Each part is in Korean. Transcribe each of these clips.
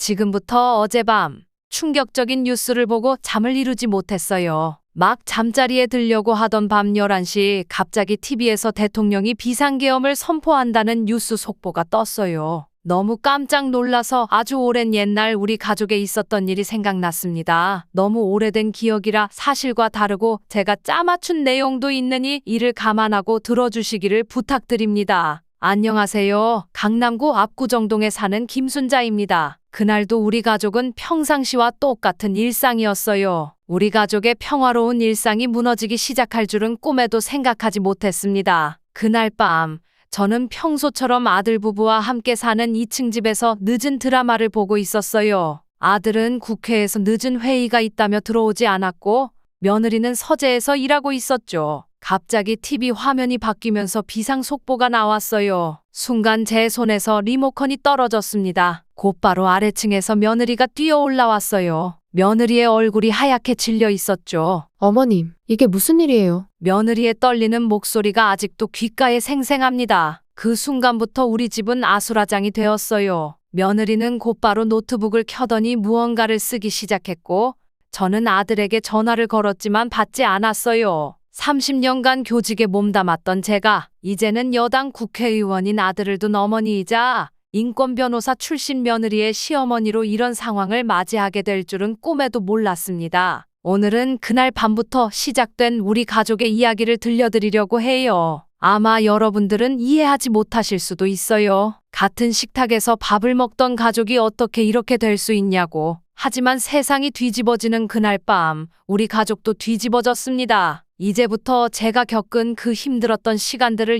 지금부터 어젯밤 충격적인 뉴스를 보고 잠을 이루지 못했어요. 막 잠자리에 들려고 하던 밤 11시 갑자기 TV에서 대통령이 비상계엄을 선포한다는 뉴스 속보가 떴어요. 너무 깜짝 놀라서 아주 오랜 옛날 우리 가족에 있었던 일이 생각났습니다. 너무 오래된 기억이라 사실과 다르고 제가 짜맞춘 내용도 있으니 이를 감안하고 들어주시기를 부탁드립니다. 안녕하세요. 강남구 압구정동에 사는 김순자입니다. 그날도 우리 가족은 평상시와 똑같은 일상이었어요. 우리 가족의 평화로운 일상이 무너지기 시작할 줄은 꿈에도 생각하지 못했습니다. 그날 밤 저는 평소처럼 아들 부부와 함께 사는 2층 집에서 늦은 드라마를 보고 있었어요. 아들은 국회에서 늦은 회의가 있다며 들어오지 않았고 며느리는 서재에서 일하고 있었죠. 갑자기 TV 화면이 바뀌면서 비상 속보가 나왔어요. 순간 제 손에서 리모컨이 떨어졌습니다. 곧바로 아래층에서 며느리가 뛰어 올라왔어요. 며느리의 얼굴이 하얗게 질려 있었죠. 어머님, 이게 무슨 일이에요? 며느리의 떨리는 목소리가 아직도 귓가에 생생합니다. 그 순간부터 우리 집은 아수라장이 되었어요. 며느리는 곧바로 노트북을 켜더니 무언가를 쓰기 시작했고 저는 아들에게 전화를 걸었지만 받지 않았어요. 30년간 교직에 몸담았던 제가 이제는 여당 국회의원인 아들을 둔 어머니이자 인권 변호사 출신 며느리의 시어머니로 이런 상황을 맞이하게 될 줄은 꿈에도 몰랐습니다. 오늘은 그날 밤부터 시작된 우리 가족의 이야기를 들려드리려고 해요. 아마 여러분들은 이해하지 못하실 수도 있어요. 같은 식탁에서 밥을 먹던 가족이 어떻게 이렇게 될 수 있냐고. 하지만 세상이 뒤집어지는 그날 밤 우리 가족도 뒤집어졌습니다. 이제부터 제가 겪은 그 힘들었던 시간들을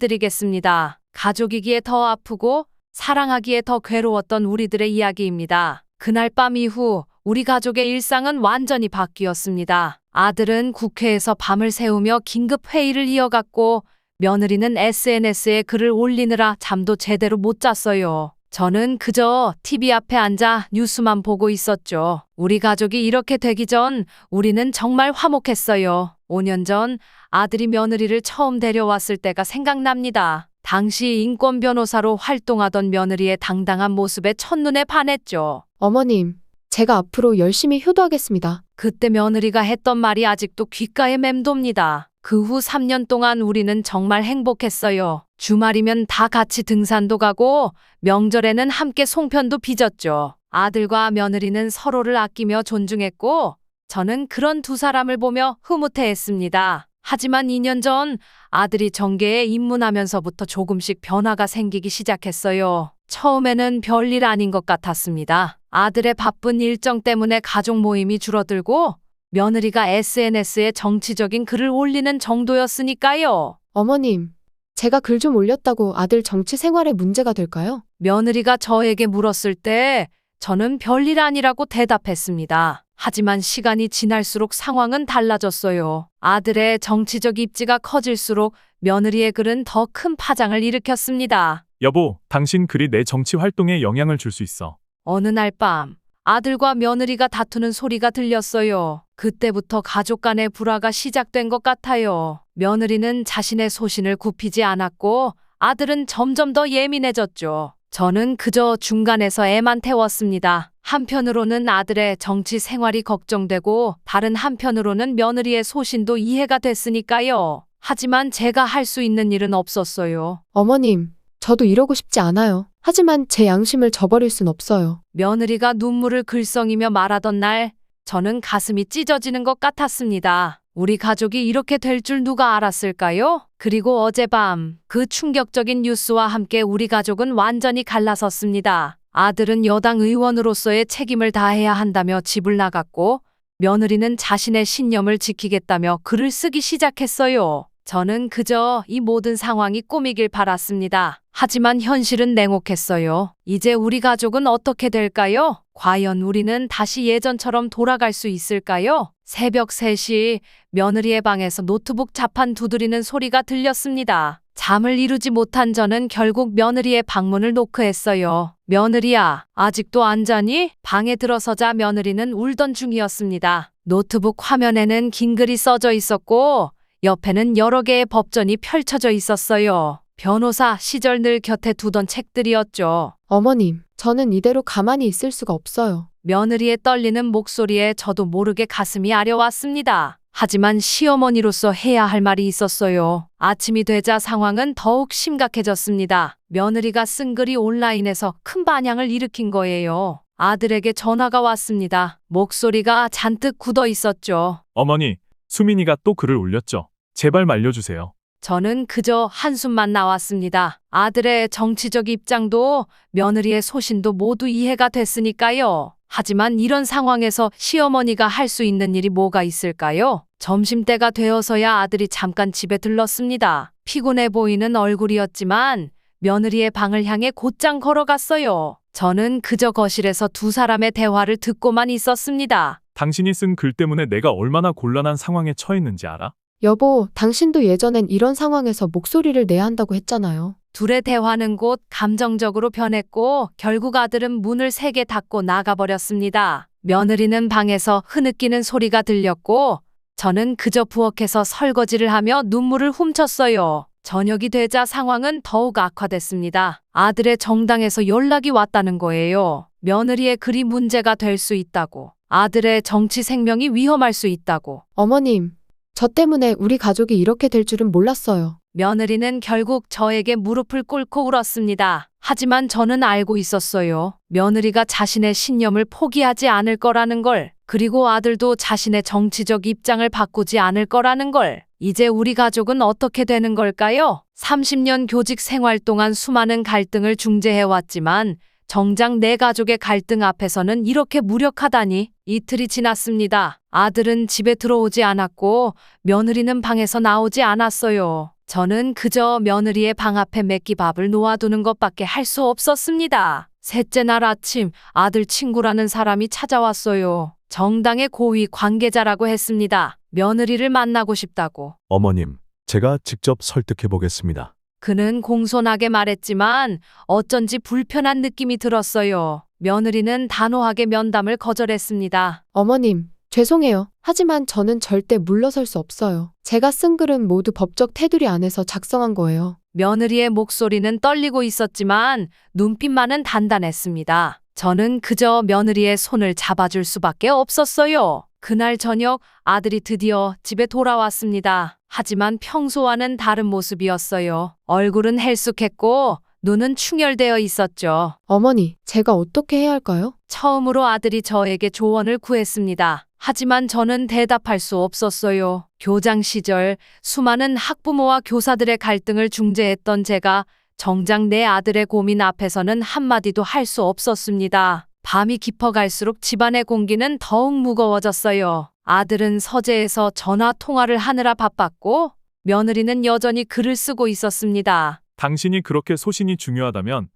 이야기해드리겠습니다. 가족이기에 더 아프고 사랑하기에 더 괴로웠던 우리들의 이야기입니다. 그날 밤 이후 우리 가족의 일상은 완전히 바뀌었습니다. 아들은 국회에서 밤을 새우며 긴급 회의를 이어갔고 며느리는 SNS에 글을 올리느라 잠도 제대로 못 잤어요. 저는 그저 TV 앞에 앉아 뉴스만 보고 있었죠. 우리 가족이 이렇게 되기 전 우리는 정말 화목했어요. 5년 전 아들이 며느리를 처음 데려왔을 때가 생각납니다. 당시 인권 변호사로 활동하던 며느리의 당당한 모습에 첫눈에 반했죠. 어머님, 제가 앞으로 열심히 효도하겠습니다. 그때 며느리가 했던 말이 아직도 귓가에 맴돕니다. 그 후 3년 동안 우리는 정말 행복했어요. 주말이면 다 같이 등산도 가고 명절에는 함께 송편도 빚었죠. 아들과 며느리는 서로를 아끼며 존중했고 저는 그런 두 사람을 보며 흐뭇해했습니다. 하지만 2년 전 아들이 정계에 입문하면서부터 조금씩 변화가 생기기 시작했어요. 처음에는 별일 아닌 것 같았습니다. 아들의 바쁜 일정 때문에 가족 모임이 줄어들고 며느리가 SNS에 정치적인 글을 올리는 정도였으니까요. 어머님, 제가 글 좀 올렸다고 아들 정치 생활에 문제가 될까요? 며느리가 저에게 물었을 때 저는 별일 아니라고 대답했습니다. 하지만 시간이 지날수록 상황은 달라졌어요. 아들의 정치적 입지가 커질수록 며느리의 글은 더 큰 파장을 일으켰습니다. 여보, 당신 글이 내 정치 활동에 영향을 줄 수 있어. 어느 날 밤 아들과 며느리가 다투는 소리가 들렸어요. 그때부터 가족 간의 불화가 시작된 것 같아요. 며느리는 자신의 소신을 굽히지 않았고 아들은 점점 더 예민해졌죠. 저는 그저 중간에서 애만 태웠습니다. 한편으로는 아들의 정치 생활이 걱정되고 다른 한편으로는 며느리의 소신도 이해가 됐으니까요. 하지만 제가 할 수 있는 일은 없었어요. 어머님, 저도 이러고 싶지 않아요. 하지만 제 양심을 저버릴 순 없어요. 며느리가 눈물을 글썽이며 말하던 날 저는 가슴이 찢어지는 것 같았습니다. 우리 가족이 이렇게 될 줄 누가 알았을까요? 그리고 어젯밤 그 충격적인 뉴스와 함께 우리 가족은 완전히 갈라섰습니다. 아들은 여당 의원으로서의 책임을 다해야 한다며 집을 나갔고 며느리는 자신의 신념을 지키겠다며 글을 쓰기 시작했어요. 저는 그저 이 모든 상황이 꿈이길 바랐습니다. 하지만 현실은 냉혹했어요. 이제 우리 가족은 어떻게 될까요? 과연 우리는 다시 예전처럼 돌아갈 수 있을까요? 새벽 3시 며느리의 방에서 노트북 자판 두드리는 소리가 들렸습니다. 잠을 이루지 못한 저는 결국 며느리의 방문을 노크했어요. 며느리야, 아직도 안 자니? 방에 들어서자 며느리는 울던 중이었습니다. 노트북 화면에는 긴 글이 써져 있었고 옆에는 여러 개의 법전이 펼쳐져 있었어요. 변호사 시절 늘 곁에 두던 책들이었죠. 어머님, 저는 이대로 가만히 있을 수가 없어요. 며느리의 떨리는 목소리에 저도 모르게 가슴이 아려왔습니다. 하지만 시어머니로서 해야 할 말이 있었어요. 아침이 되자 상황은 더욱 심각해졌습니다. 며느리가 쓴 글이 온라인에서 큰 반향을 일으킨 거예요. 아들에게 전화가 왔습니다. 목소리가 잔뜩 굳어 있었죠. 어머니, 수민이가 또 글을 올렸죠. 제발 말려주세요. 저는 그저 한숨만 나왔습니다. 아들의 정치적 입장도 며느리의 소신도 모두 이해가 됐으니까요. 하지만 이런 상황에서 시어머니가 할 수 있는 일이 뭐가 있을까요? 점심때가 되어서야 아들이 잠깐 집에 들렀습니다. 피곤해 보이는 얼굴이었지만 며느리의 방을 향해 곧장 걸어갔어요. 저는 그저 거실에서 두 사람의 대화를 듣고만 있었습니다. 당신이 쓴 글 때문에 내가 얼마나 곤란한 상황에 처했는지 알아? 여보, 당신도 예전엔 이런 상황에서 목소리를 내야 한다고 했잖아요. 둘의 대화는 곧 감정적으로 변했고 결국 아들은 문을 세게 닫고 나가버렸습니다. 며느리는 방에서 흐느끼는 소리가 들렸고 저는 그저 부엌에서 설거지를 하며 눈물을 훔쳤어요. 저녁이 되자 상황은 더욱 악화됐습니다. 아들의 정당에서 연락이 왔다는 거예요. 며느리의 글이 문제가 될 수 있다고. 아들의 정치 생명이 위험할 수 있다고. 어머님, 저 때문에 우리 가족이 이렇게 될 줄은 몰랐어요. 며느리는 결국 저에게 무릎을 꿇고 울었습니다. 하지만 저는 알고 있었어요. 며느리가 자신의 신념을 포기하지 않을 거라는 걸, 그리고 아들도 자신의 정치적 입장을 바꾸지 않을 거라는 걸. 이제 우리 가족은 어떻게 되는 걸까요? 30년 교직 생활 동안 수많은 갈등을 중재해왔지만 정작 내 가족의 갈등 앞에서는 이렇게 무력하다니. 이틀이 지났습니다. 아들은 집에 들어오지 않았고 며느리는 방에서 나오지 않았어요. 저는 그저 며느리의 방 앞에 맵기밥을 놓아두는 것밖에 할 수 없었습니다. 셋째 날 아침 아들 친구라는 사람이 찾아왔어요. 정당의 고위 관계자라고 했습니다. 며느리를 만나고 싶다고. 어머님, 제가 직접 설득해 보겠습니다. 그는 공손하게 말했지만 어쩐지 불편한 느낌이 들었어요. 며느리는 단호하게 면담을 거절했습니다. 어머님, 죄송해요. 하지만 저는 절대 물러설 수 없어요. 제가 쓴 글은 모두 법적 테두리 안에서 작성한 거예요. 며느리의 목소리는 떨리고 있었지만 눈빛만은 단단했습니다. 저는 그저 며느리의 손을 잡아줄 수밖에 없었어요. 그날 저녁 아들이 드디어 집에 돌아왔습니다. 하지만 평소와는 다른 모습이었어요. 얼굴은 헬쑥했고 눈은 충혈되어 있었죠. 어머니, 제가 어떻게 해야 할까요? 처음으로 아들이 저에게 조언을 구했습니다. 하지만 저는 대답할 수 없었어요. 교장 시절 수많은 학부모와 교사들의 갈등을 중재했던 제가 정작 내 아들의 고민 앞에서는 한마디도 할 수 없었습니다. 밤이 깊어갈수록 집안의 공기는 더욱 무거워졌어요. 아들은 서재에서 전화 통화를 하느라 바빴고 며느리는 여전히 글을 쓰고 있었습니다. 당신이 그렇게 소신이 중요하다면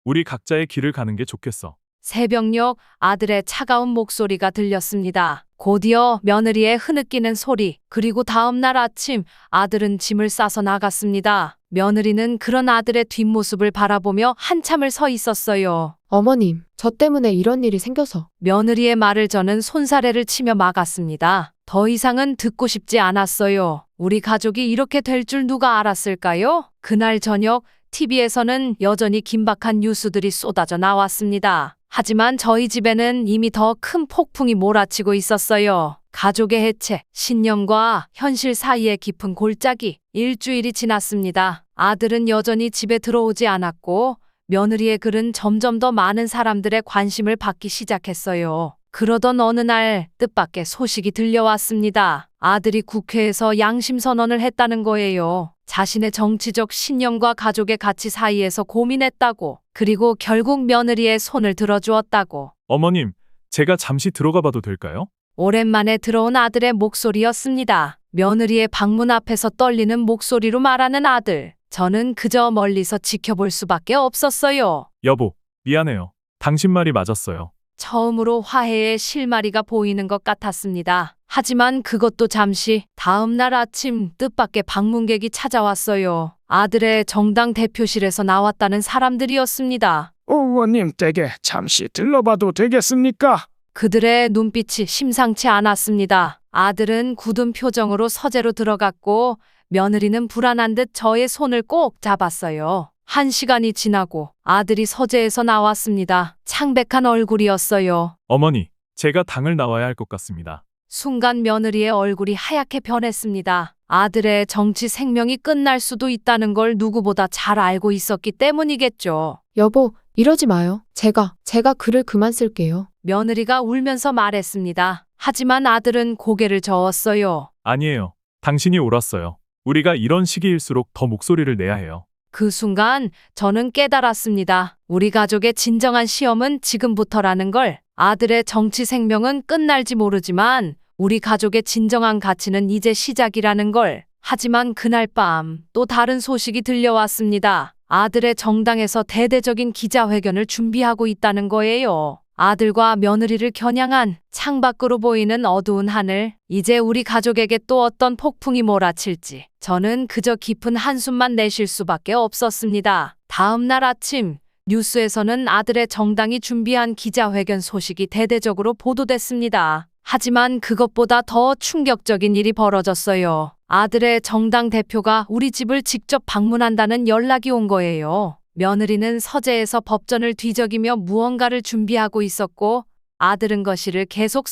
우리 각자의 길을 가는 게 좋겠어. 새벽녘 아들의 차가운 목소리가 들렸습니다. 곧이어 며느리의 흐느끼는 소리, 그리고 다음 날 아침 아들은 짐을 싸서 나갔습니다. 며느리는 그런 아들의 뒷모습을 바라보며 한참을 서 있었어요. 어머님, 저 때문에 이런 일이 생겨서. 며느리의 말을 저는 손사래를 치며 막았습니다. 더 이상은 듣고 싶지 않았어요. 우리 가족이 이렇게 될 줄 누가 알았을까요? 그날 저녁 TV에서는 여전히 긴박한 뉴스들이 쏟아져 나왔습니다. 하지만 저희 집에는 이미 더 큰 폭풍이 몰아치고 있었어요. 가족의 해체, 신념과 현실 사이의 깊은 골짜기. 일주일이 지났습니다. 아들은 여전히 집에 들어오지 않았고 며느리의 글은 점점 더 많은 사람들의 관심을 받기 시작했어요. 그러던 어느 날 뜻밖의 소식이 들려왔습니다. 아들이 국회에서 양심 선언을 했다는 거예요. 자신의 정치적 신념과 가족의 가치 사이에서 고민했다고. 그리고 결국 며느리의 손을 들어주었다고. 어머님, 제가 잠시 들어가 봐도 될까요? 오랜만에 들어온 아들의 목소리였습니다. 며느리의 방문 앞에서 떨리는 목소리로 말하는 아들. 저는 그저 멀리서 지켜볼 수밖에 없었어요. 여보, 미안해요. 당신 말이 맞았어요. 처음으로 화해의 실마리가 보이는 것 같았습니다. 하지만 그것도 잠시. 다음 날 아침 뜻밖의 방문객이 찾아왔어요. 아들의 정당 대표실에서 나왔다는 사람들이었습니다. 의원님 댁에 잠시 들러봐도 되겠습니까? 그들의 눈빛이 심상치 않았습니다. 아들은 굳은 표정으로 서재로 들어갔고 며느리는 불안한 듯 저의 손을 꼭 잡았어요. 1시간이 지나고 아들이 서재에서 나왔습니다. 창백한 얼굴이었어요. 어머니, 제가 당을 나와야 할 것 같습니다. 순간 며느리의 얼굴이 하얗게 변했습니다. 아들의 정치 생명이 끝날 수도 있다는 걸 누구보다 잘 알고 있었기 때문이겠죠. 여보, 이러지 마요. 제가 글을 그만 쓸게요. 며느리가 울면서 말했습니다. 하지만 아들은 고개를 저었어요. 아니에요. 당신이 옳았어요. 우리가 이런 시기일수록 더 목소리를 내야 해요. 그 순간 저는 깨달았습니다. 우리 가족의 진정한 시험은 지금부터라는 걸. 아들의 정치 생명은 끝날지 모르지만 우리 가족의 진정한 가치는 이제 시작이라는 걸. 하지만 그날 밤 또 다른 소식이 들려왔습니다. 아들의 정당에서 대대적인 기자회견을 준비하고 있다는 거예요. 아들과 며느리를 겨냥한 창밖으로 보이는 어두운 하늘. 이제 우리 가족에게 또 어떤 폭풍이 몰아칠지 저는 그저 깊은 한숨만 내쉴 수밖에 없었습니다. 다음 날 아침 뉴스에서는 아들의 정당이 준비한 기자회견 소식이 대대적으로 보도됐습니다. 하지만 그것보다 더 충격적인 일이 벌어졌어요. 아들의 정당 대표가 우리 집을 직접 방문한다는 연락이 온 거예요. 며느리는 서재에서 법전을 뒤적이며 무언가를 준비하고 있었고 아들은 거실을 계속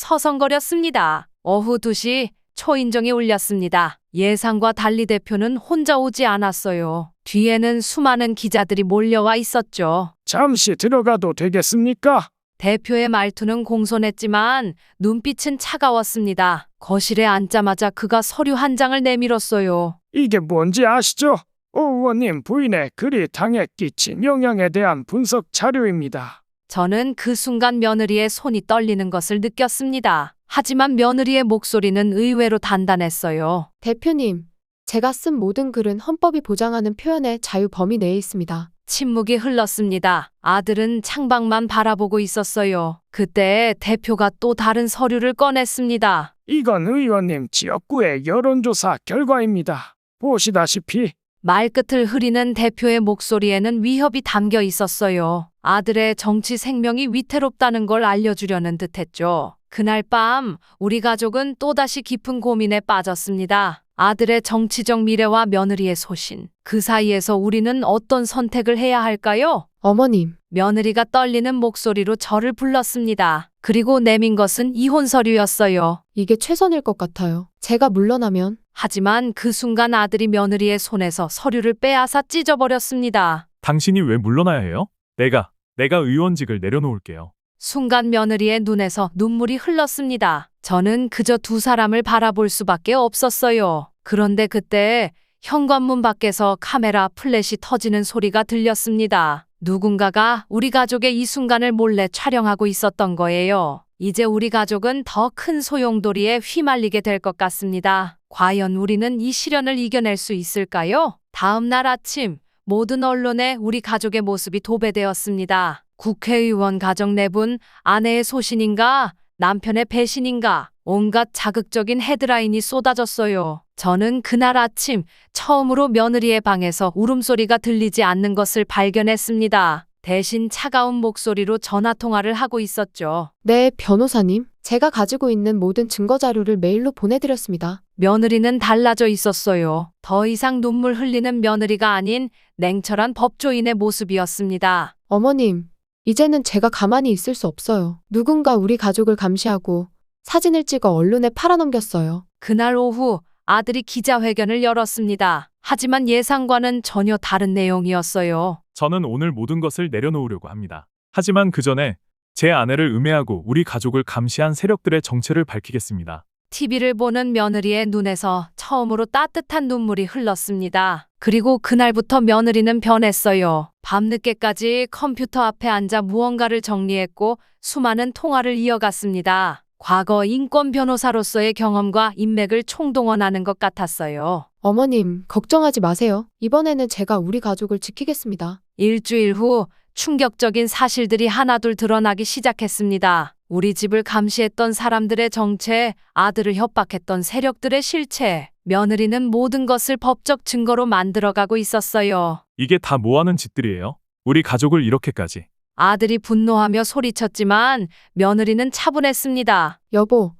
서성거렸습니다. 오후 2시 초인종이 울렸습니다. 예상과 달리 대표는 혼자 오지 않았어요. 뒤에는 수많은 기자들이 몰려와 있었죠. 잠시 들어가도 되겠습니까? 대표의 말투는 공손했지만 눈빛은 차가웠습니다. 거실에 앉자마자 그가 서류 한 장을 내밀었어요. 이게 뭔지 아시죠? 오 의원님 부인의 글이 당에 끼친 영향에 대한 분석 자료입니다. 저는 그 순간 며느리의 손이 떨리는 것을 느꼈습니다. 하지만 며느리의 목소리는 의외로 단단했어요. 대표님, 제가 쓴 모든 글은 헌법이 보장하는 표현의 자유 범위 내에 있습니다. 침묵이 흘렀습니다. 아들은 창밖만 바라보고 있었어요. 그때 대표가 또 다른 서류를 꺼냈습니다. 이건 의원님 지역구의 여론조사 결과입니다. 보시다시피 말끝을 흐리는 대표의 목소리에는 위협이 담겨 있었어요. 아들의 정치 생명이 위태롭다는 걸 알려주려는 듯했죠. 그날 밤 우리 가족은 또다시 깊은 고민에 빠졌습니다. 아들의 정치적 미래와 며느리의 소신. 그 사이에서 우리는 어떤 선택을 해야 할까요? 어머님, 며느리가 떨리는 목소리로 저를 불렀습니다. 그리고 내민 것은 이혼 서류였어요. 이게 최선일 것 같아요. 제가 물러나면 하지만 그 순간 아들이 며느리의 손에서 서류를 빼앗아 찢어버렸습니다. 당신이 왜 물러나야 해요? 내가 의원직을 내려놓을게요. 순간 며느리의 눈에서 눈물이 흘렀습니다. 저는 그저 두 사람을 바라볼 수밖에 없었어요. 그런데 그때 현관문 밖에서 카메라 플래시 터지는 소리가 들렸습니다. 누군가가 우리 가족의 이 순간을 몰래 촬영하고 있었던 거예요. 이제 우리 가족은 더 큰 소용돌이에 휘말리게 될 것 같습니다. 과연 우리는 이 시련을 이겨낼 수 있을까요? 다음 날 아침 모든 언론에 우리 가족의 모습이 도배되었습니다. 국회의원 가정 내분, 아내의 소신인가, 남편의 배신인가, 온갖 자극적인 헤드라인이 쏟아졌어요. 저는 그날 아침 처음으로 며느리의 방에서 울음소리가 들리지 않는 것을 발견했습니다. 대신 차가운 목소리로 전화통화를 하고 있었죠. 네, 변호사님. 제가 가지고 있는 모든 증거 자료를 메일로 보내드렸습니다. 며느리는 달라져 있었어요. 더 이상 눈물 흘리는 며느리가 아닌 냉철한 법조인의 모습이었습니다. 어머님, 이제는 제가 가만히 있을 수 없어요. 누군가 우리 가족을 감시하고 사진을 찍어 언론에 팔아넘겼어요. 그날 오후 아들이 기자회견을 열었습니다. 하지만 예상과는 전혀 다른 내용이었어요. 저는 오늘 모든 것을 내려놓으려고 합니다. 하지만 그 전에 제 아내를 음해하고 우리 가족을 감시한 세력들의 정체를 밝히겠습니다. TV를 보는 며느리의 눈에서 처음으로 따뜻한 눈물이 흘렀습니다. 그리고 그날부터 며느리는 변했어요. 밤늦게까지 컴퓨터 앞에 앉아 무언가를 정리했고 수많은 통화를 이어갔습니다. 과거 인권 변호사로서의 경험과 인맥을 총동원하는 것 같았어요. 어머님, 걱정하지 마세요. 이번에는 제가 우리 가족을 지키겠습니다. 일주일 후 충격적인 사실들이 하나둘 드러나기 시작했습니다. 우리 집을 감시했던 사람들의 정체, 아들을 협박했던 세력들의 실체, 며느리는 모든 것을 법적 증거로 만들어가고 있었어요. 이게 다 뭐하는 짓들이에요? 우리 가족을 이렇게까지. 아들이 분노하며 소리쳤지만 며느리는 차분했습니다. 여보,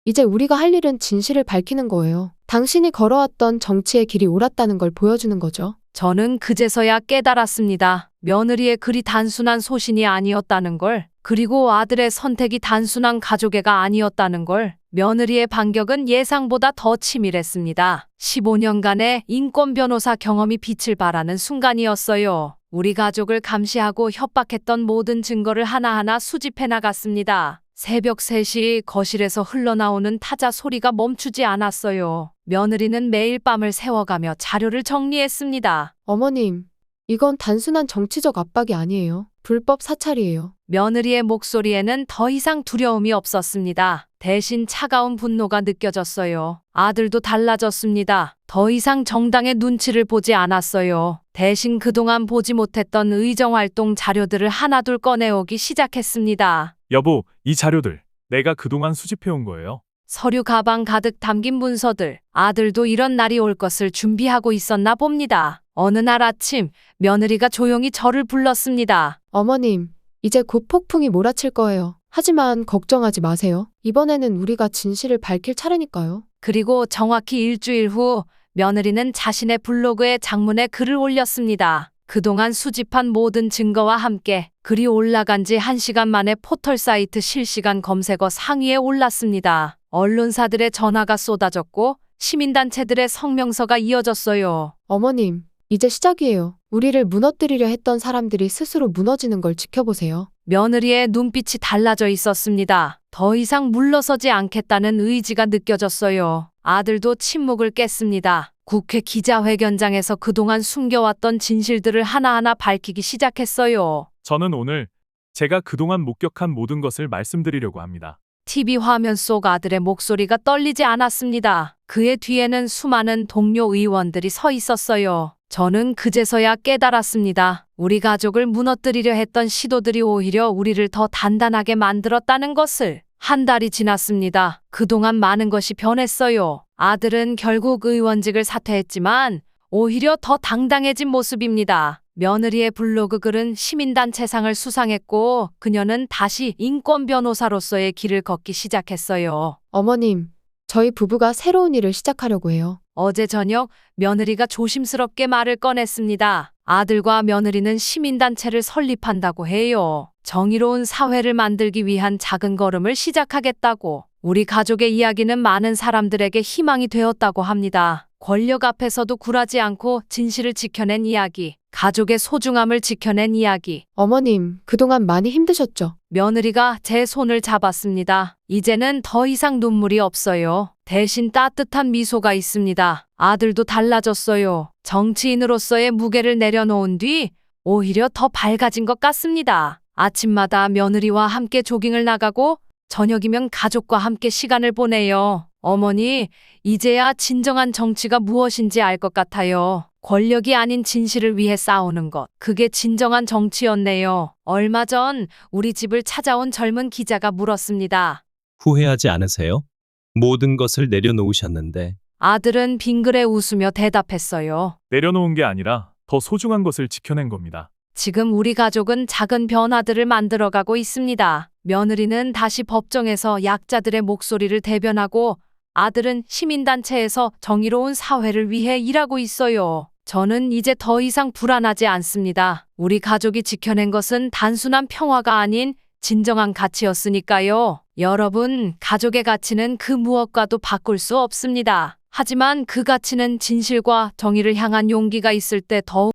이제 우리가 할 일은 진실을 밝히는 거예요. 당신이 걸어왔던 정치의 길이 옳았다는 걸 보여주는 거죠. 저는 그제서야 깨달았습니다. 며느리의 그리 단순한 소신이 아니었다는 걸, 그리고 아들의 선택이 단순한 가족애가 아니었다는 걸. 며느리의 반격은 예상보다 더 치밀했습니다. 15년간의 인권 변호사 경험이 빛을 발하는 순간이었어요. 우리 가족을 감시하고 협박했던 모든 증거를 하나하나 수집해 나갔습니다. 새벽 3시 거실에서 흘러나오는 타자 소리가 멈추지 않았어요. 며느리는 매일 밤을 새워가며 자료를 정리했습니다. 어머님, 이건 단순한 정치적 압박이 아니에요. 불법 사찰이에요. 며느리의 목소리에는 더 이상 두려움이 없었습니다. 대신 차가운 분노가 느껴졌어요. 아들도 달라졌습니다. 더 이상 정당의 눈치를 보지 않았어요. 대신 그동안 보지 못했던 의정활동 자료들을 하나둘 꺼내오기 시작했습니다. 여보, 이 자료들 내가 그동안 수집해온 거예요. 서류 가방 가득 담긴 문서들. 아들도 이런 날이 올 것을 준비하고 있었나 봅니다. 어느 날 아침 며느리가 조용히 저를 불렀습니다. 어머님, 이제 곧 폭풍이 몰아칠 거예요. 하지만 걱정하지 마세요. 이번에는 우리가 진실을 밝힐 차례니까요. 그리고 정확히 일주일 후 며느리는 자신의 블로그에 장문의 글을 올렸습니다. 그동안 수집한 모든 증거와 함께 글이 올라간 지 1시간 만에 포털 사이트 실시간 검색어 상위에 올랐습니다. 언론사들의 전화가 쏟아졌고 시민단체들의 성명서가 이어졌어요. 어머님, 이제 시작이에요. 우리를 무너뜨리려 했던 사람들이 스스로 무너지는 걸 지켜보세요. 며느리의 눈빛이 달라져 있었습니다. 더 이상 물러서지 않겠다는 의지가 느껴졌어요. 아들도 침묵을 깼습니다. 국회 기자회견장에서 그동안 숨겨왔던 진실들을 하나하나 밝히기 시작했어요. 저는 오늘 제가 그동안 목격한 모든 것을 말씀드리려고 합니다. TV 화면 속 아들의 목소리가 떨리지 않았습니다. 그의 뒤에는 수많은 동료 의원들이 서 있었어요. 저는 그제서야 깨달았습니다. 우리 가족을 무너뜨리려 했던 시도들이 오히려 우리를 더 단단하게 만들었다는 것을. 한 달이 지났습니다. 그동안 많은 것이 변했어요. 아들은 결국 의원직을 사퇴했지만 오히려 더 당당해진 모습입니다. 며느리의 블로그 글은 시민단체상을 수상했고 그녀는 다시 인권 변호사로서의 길을 걷기 시작했어요. 어머님, 저희 부부가 새로운 일을 시작하려고 해요. 어제 저녁 며느리가 조심스럽게 말을 꺼냈습니다. 아들과 며느리는 시민단체를 설립한다고 해요. 정의로운 사회를 만들기 위한 작은 걸음을 시작하겠다고. 우리 가족의 이야기는 많은 사람들에게 희망이 되었다고 합니다. 권력 앞에서도 굴하지 않고 진실을 지켜낸 이야기, 가족의 소중함을 지켜낸 이야기. 어머님, 그동안 많이 힘드셨죠? 며느리가 제 손을 잡았습니다. 이제는 더 이상 눈물이 없어요. 대신 따뜻한 미소가 있습니다. 아들도 달라졌어요. 정치인으로서의 무게를 내려놓은 뒤 오히려 더 밝아진 것 같습니다. 아침마다 며느리와 함께 조깅을 나가고 저녁이면 가족과 함께 시간을 보내요. 어머니, 이제야 진정한 정치가 무엇인지 알 것 같아요. 권력이 아닌 진실을 위해 싸우는 것. 그게 진정한 정치였네요. 얼마 전 우리 집을 찾아온 젊은 기자가 물었습니다. 후회하지 않으세요? 모든 것을 내려놓으셨는데 아들은 빙그레 웃으며 대답했어요. 내려놓은 게 아니라 더 소중한 것을 지켜낸 겁니다. 지금 우리 가족은 작은 변화들을 만들어가고 있습니다. 며느리는 다시 법정에서 약자들의 목소리를 대변하고 아들은 시민단체에서 정의로운 사회를 위해 일하고 있어요. 저는 이제 더 이상 불안하지 않습니다. 우리 가족이 지켜낸 것은 단순한 평화가 아닌 진정한 가치였으니까요. 여러분, 가족의 가치는 그 무엇과도 바꿀 수 없습니다. 하지만 그 가치는 진실과 정의를 향한 용기가 있을 때 더욱